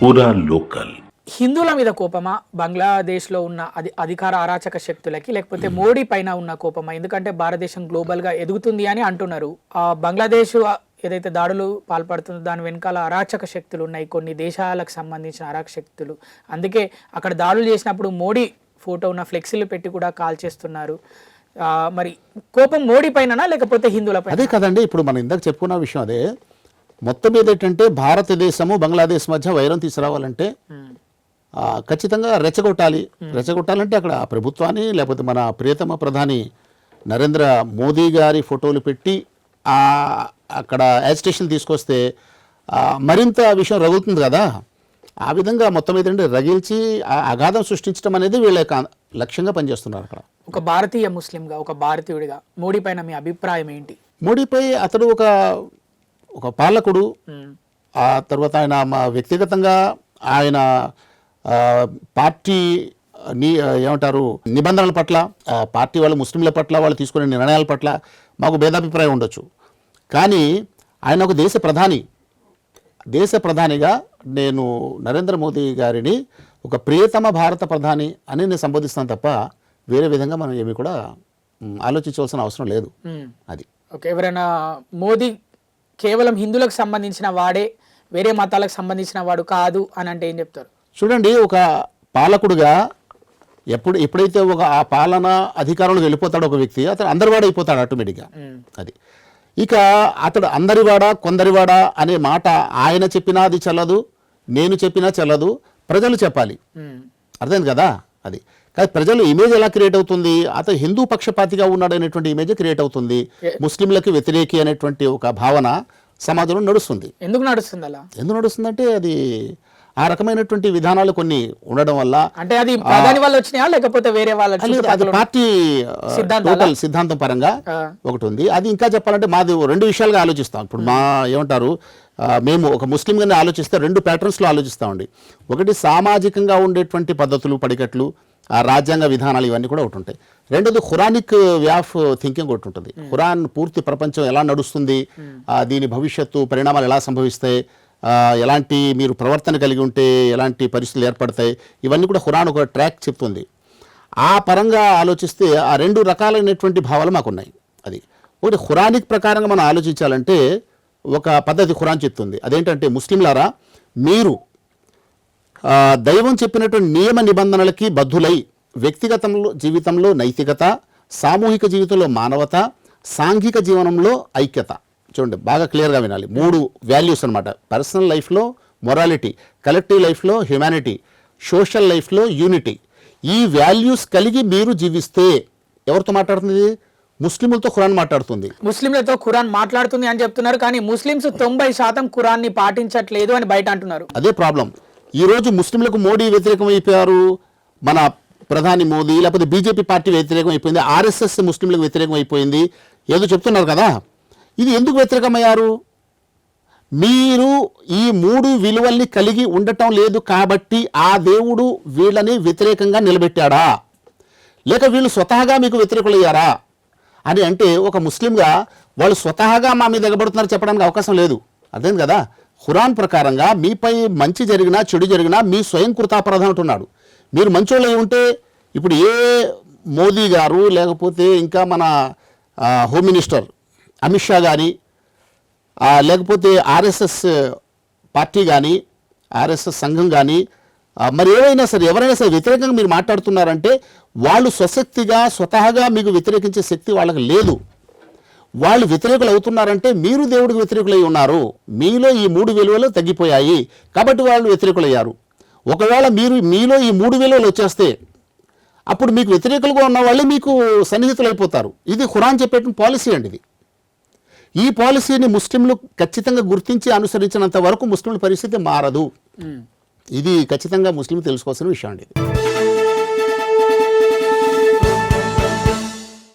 పూరా లోకల్. హిందువుల మీద కోపమా బంగ్లాదేశ్లో ఉన్న అధికార అరాచక శక్తులకి, లేకపోతే మోడీ పైన ఉన్న కోపమా? ఎందుకంటే భారతదేశం గ్లోబల్గా ఎదుగుతుంది అని అంటున్నారు. బంగ్లాదేశ్ ఏదైతే దాడులు పాల్పడుతుందో దాని వెనకాల అరాచక శక్తులు ఉన్నాయి, కొన్ని దేశాలకు సంబంధించిన అరాచక శక్తులు. అందుకే అక్కడ దాడులు చేసినప్పుడు మోడీ ఫోటో ఉన్న ఫ్లెక్సీలు పెట్టి కూడా కాల్ చేస్తున్నారు. మరి కోపం మోడీ పైన లేకపోతే హిందువుల పైన? అదే కదండి, ఇప్పుడు మనం ఇందాక చెప్పుకున్న విషయం అదే. మొత్తం మీద ఏంటంటే భారతదేశము బంగ్లాదేశ్ మధ్య వైరం తీసుకురావాలంటే ఖచ్చితంగా రెచ్చగొట్టాలంటే అక్కడ ప్రభుత్వాన్ని, లేకపోతే మన ప్రియతమ ప్రధాని నరేంద్ర మోదీ గారి ఫోటోలు పెట్టి అక్కడ యాజిటేషన్ తీసుకొస్తే మరింత విషయం రగులుతుంది కదా. ఆ విధంగా మొత్తం ఏంటంటే రగిల్చి అగాధం సృష్టించడం అనేది వీళ్ళ లక్ష్యంగా పనిచేస్తున్నారు అక్కడ. ఒక భారతీయ ముస్లింగా, ఒక భారతీయుడిగా మోడీ పైన మీ అభిప్రాయం ఏంటి? మోడీపై అతడు ఒక పాలకుడు. ఆ తర్వాత ఆయన వ్యక్తిగతంగా ఆయన పార్టీ ఏమంటారు నిబంధనల పట్ల, పార్టీ వాళ్ళు ముస్లింల పట్ల వాళ్ళు తీసుకునే నిర్ణయాల పట్ల మాకు భేదాభిప్రాయం ఉండొచ్చు. కానీ ఆయన ఒక దేశ ప్రధానిగా నేను నరేంద్ర మోదీ గారిని ఒక ప్రియతమ భారత ప్రధాని అని నేను సంబోధిస్తాను తప్ప వేరే విధంగా మనం ఏమి కూడా ఆలోచించవలసిన అవసరం లేదు. అది ఓకే. ఎవరైనా మోదీ కేవలం హిందువులకు సంబంధించిన వాడే, వేరే మతాలకు సంబంధించిన వాడు కాదు అని అంటే ఏం చెప్తారు? చూడండి, ఒక పాలకుడుగా ఎప్పుడైతే ఆ పాలన అధికారంలో వెళ్ళిపోతాడో ఒక వ్యక్తి, అతను అందరివాడ అయిపోతాడు ఆటోమేటిక్గా. అది ఇక అతడు అందరివాడా కొందరివాడా అనే మాట ఆయన చెప్పినా అది చెల్లదు, నేను చెప్పినా చెల్లదు, ప్రజలు చెప్పాలి. అర్థమైంది కదా. అది కానీ ప్రజలు ఇమేజ్ ఎలా క్రియేట్ అవుతుంది? అతను హిందూ పక్షపాతిగా ఉన్నాడు అనేటువంటి ఇమేజ్ క్రియేట్ అవుతుంది. ముస్లింలకి వ్యతిరేకి అనేటువంటి ఒక భావన సమాజంలో నడుస్తుంది. ఎందుకు నడుస్తుంది అలా? ఎందుకు నడుస్తుందంటే అది ఆ రకమైనటువంటి విధానాలు కొన్ని ఉండడం వల్ల. అంటే అది ప్రధాని వాళ్ళు వచ్చినాయా లేకపోతే వేరే వాళ్ళు? అది పార్టీ సిద్ధాంతం పరంగా ఒకటి ఉంది. అది ఇంకా చెప్పాలంటే మాది రెండు విషయాలుగా ఆలోచిస్తాం. ఇప్పుడు ఏమంటారు, మేము ఒక ముస్లింగానే ఆలోచిస్తే రెండు ప్యాటర్న్స్లో ఆలోచిస్తామండి. ఒకటి సామాజికంగా ఉండేటువంటి పద్ధతులు, పడికట్లు, ఆ రాజ్యాంగ విధానాలు ఇవన్నీ కూడా ఒకటి ఉంటాయి. రెండోది ఖురానిక్ వే ఆఫ్ థింకింగ్ ఒకటి ఉంటుంది. ఖురాన్ పూర్తి ప్రపంచం ఎలా నడుస్తుంది, దీని భవిష్యత్తు పరిణామాలు ఎలా సంభవిస్తాయి, ఎలాంటి మీరు ప్రవర్తన కలిగి ఉంటే ఎలాంటి పరిస్థితులు ఏర్పడతాయి, ఇవన్నీ కూడా ఖురాన్ ఒక ట్రాక్ చెప్తుంది. ఆ పరంగా ఆలోచిస్తే ఆ రెండు రకాలైనటువంటి భావాలు మాకున్నాయి. అది ఒకటి ఖురానిక్ ప్రకారంగా మనం ఆలోచించాలంటే ఒక పద్ధతి ఖురాన్ చెప్తుంది. అదేంటంటే, ముస్లింలారా మీరు దైవం చెప్పినటువంటి నియమ నిబంధనలకి బద్ధులై వ్యక్తిగతంలో జీవితంలో నైతికత, సామూహిక జీవితంలో మానవత, సాంఘిక జీవనంలో ఐక్యత. చూడండి, బాగా క్లియర్గా వినాలి. 3 వాల్యూస్ అనమాట. పర్సనల్ లైఫ్లో మొరాలిటీ, కలెక్టివ్ లైఫ్లో హ్యుమానిటీ, సోషల్ లైఫ్లో యూనిటీ. ఈ వాల్యూస్ కలిగి మీరు జీవిస్తే, ఎవరితో మాట్లాడుతుంది? ముస్లింలతో ఖురాన్ మాట్లాడుతుంది. ముస్లింలతో ఖురాన్ మాట్లాడుతుంది అని చెప్తున్నారు, కానీ ముస్లిమ్స్ 90% ఖురాన్ని పాటించట్లేదు అని బయట అంటున్నారు. అదే ప్రాబ్లం. ఈరోజు ముస్లింలకు మోడీ వ్యతిరేకం అయిపోయారు, మన ప్రధాని మోదీ, లేకపోతే బీజేపీ పార్టీ వ్యతిరేకం అయిపోయింది, ఆర్ఎస్ఎస్ ముస్లింలకు వ్యతిరేకం అయిపోయింది, ఏదో చెప్తున్నారు కదా. ఇది ఎందుకు వ్యతిరేకమయ్యారు? మీరు ఈ 3 విలువల్ని కలిగి ఉండటం లేదు కాబట్టి ఆ దేవుడు వీళ్ళని వ్యతిరేకంగా నిలబెట్టాడా, లేక వీళ్ళు స్వతహాగా మీకు వ్యతిరేకులయ్యారా అని అంటే, ఒక ముస్లింగా వాళ్ళు స్వతహాగా మా మీద ఎగబడుతున్నారు చెప్పడానికి అవకాశం లేదు. అర్థం కదా. ఖురాన్ ప్రకారంగా మీపై మంచి జరిగినా చెడు జరిగినా మీ స్వయం కృతాపరాధం అంటున్నాడు. మీరు మంచోళ్ళు అయి ఉంటే ఇప్పుడు ఏ మోదీ గారు, లేకపోతే ఇంకా మన హోమ్ మినిస్టర్ అమిత్ షా కానీ, లేకపోతే ఆర్ఎస్ఎస్ పార్టీ కానీ, ఆర్ఎస్ఎస్ సంఘం కానీ, మరి ఏవైనా సరే ఎవరైనా సరే వ్యతిరేకంగా మీరు మాట్లాడుతున్నారంటే వాళ్ళు స్వతహాగా మీకు వ్యతిరేకించే శక్తి వాళ్ళకి లేదు. వాళ్ళు వ్యతిరేకులు అవుతున్నారంటే మీరు దేవుడికి వ్యతిరేకులై ఉన్నారు. మీలో ఈ 3 విలువలు తగ్గిపోయాయి కాబట్టి వాళ్ళు వ్యతిరేకులయ్యారు. ఒకవేళ మీలో ఈ 3 విలువలు వచ్చేస్తే అప్పుడు మీకు వ్యతిరేకులుగా ఉన్న వాళ్ళు మీకు సన్నిహితులు అయిపోతారు. ఇది ఖురాన్ చెప్పేటువంటి పాలసీ అండి. ఇది ఈ పాలసీని ముస్లింలు ఖచ్చితంగా గుర్తించి అనుసరించినంత వరకు ముస్లింల పరిస్థితి మారదు. ఇది ఖచ్చితంగా ముస్లింలు తెలుసుకోవాల్సిన విషయం అండి.